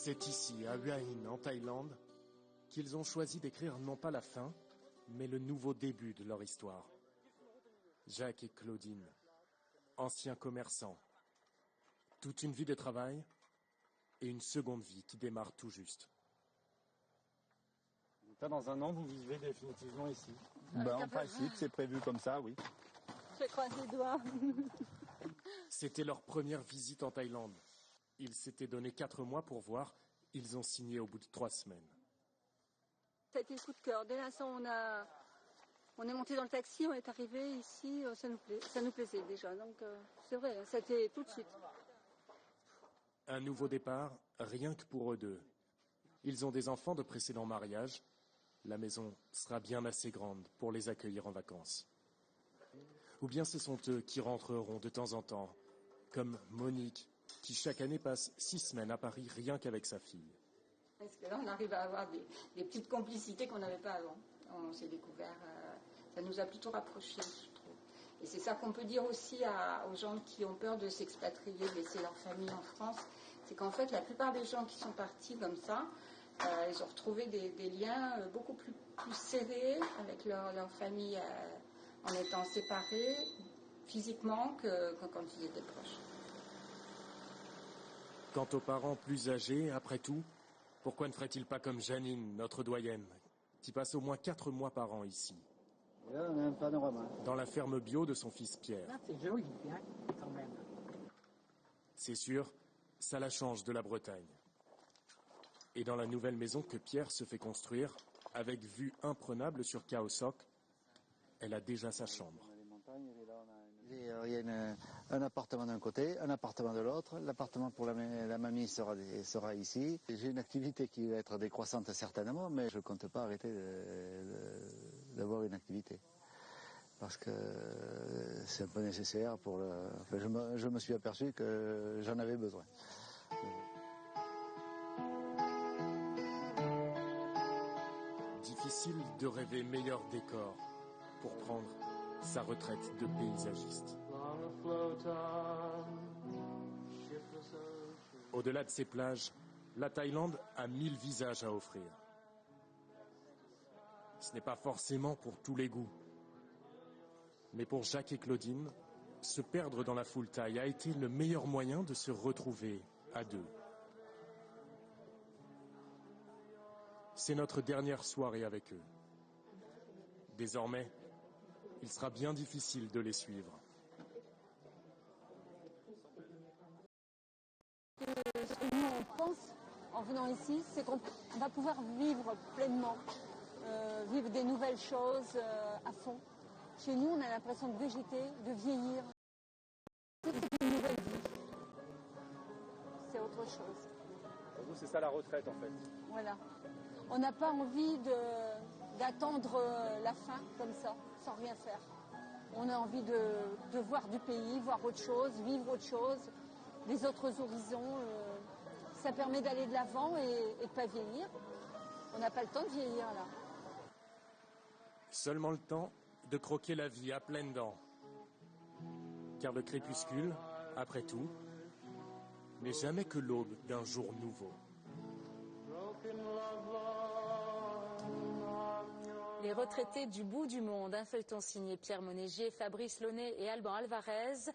C'est ici, à Hua Hin, en Thaïlande, qu'ils ont choisi d'écrire non pas la fin, mais le nouveau début de leur histoire. Jacques et Claudine, anciens commerçants, toute une vie de travail et une seconde vie qui démarre tout juste. Dans un an, vous vivez définitivement ici? En principe, c'est prévu comme ça, oui. Je croise les doigts. C'était leur première visite en Thaïlande. Ils s'étaient donné 4 mois pour voir. Ils ont signé au bout de 3 semaines. Ça a été le coup de cœur. Dès l'instant on est monté dans le taxi, on est arrivé ici, ça nous plaisait déjà. Donc c'est vrai, ça a été tout de suite. Un nouveau départ, rien que pour eux deux. Ils ont des enfants de précédents mariages. La maison sera bien assez grande pour les accueillir en vacances. Ou bien ce sont eux qui rentreront de temps en temps, comme Monique, qui chaque année passe 6 semaines à Paris rien qu'avec sa fille. Parce que là, on arrive à avoir des petites complicités qu'on n'avait pas avant. On s'est découvert, ça nous a plutôt rapprochés, je trouve. Et c'est ça qu'on peut dire aussi aux gens qui ont peur de s'expatrier, de laisser leur famille en France. C'est qu'en fait, la plupart des gens qui sont partis comme ça, ils ont retrouvé des liens beaucoup plus serrés avec leur famille en étant séparés physiquement que quand ils étaient proches. Quant aux parents plus âgés, après tout, pourquoi ne ferait-il pas comme Janine, notre doyenne, qui passe au moins 4 mois par an ici? Et là, on a un panorama. Dans la ferme bio de son fils Pierre. Là, c'est joli, hein, quand même. C'est sûr, ça la change de la Bretagne. Et dans la nouvelle maison que Pierre se fait construire, avec vue imprenable sur Khao Sok, elle a déjà sa chambre. Il y a un appartement d'un côté, un appartement de l'autre. L'appartement pour la mamie sera ici. J'ai une activité qui va être décroissante certainement, mais je ne compte pas arrêter d'avoir une activité. Parce que c'est un peu nécessaire pour le... Enfin, je me suis aperçu que j'en avais besoin. Difficile de rêver meilleur décor pour prendre sa retraite de paysagiste. Au-delà de ces plages, la Thaïlande a 1000 visages à offrir. Ce n'est pas forcément pour tous les goûts. Mais pour Jacques et Claudine, se perdre dans la foule thaï a été le meilleur moyen de se retrouver à deux. C'est notre dernière soirée avec eux. Désormais, il sera bien difficile de les suivre. Ce que nous on pense en venant ici, c'est qu'on va pouvoir vivre pleinement, vivre des nouvelles choses à fond. Chez nous, on a l'impression de végéter, de vieillir. C'est une nouvelle vie. C'est autre chose. Pour vous, c'est ça la retraite en fait? Voilà. On n'a pas envie d'attendre la fin comme ça, sans rien faire. On a envie de voir du pays, voir autre chose, vivre autre chose, des autres horizons. Ça permet d'aller de l'avant et de ne pas vieillir. On n'a pas le temps de vieillir là. Seulement le temps de croquer la vie à pleines dents. Car le crépuscule, après tout, n'est jamais que l'aube d'un jour nouveau. Les retraités du bout du monde, un feuilleton signé Pierre Monégier, Fabrice Launay et Alban Alvarez.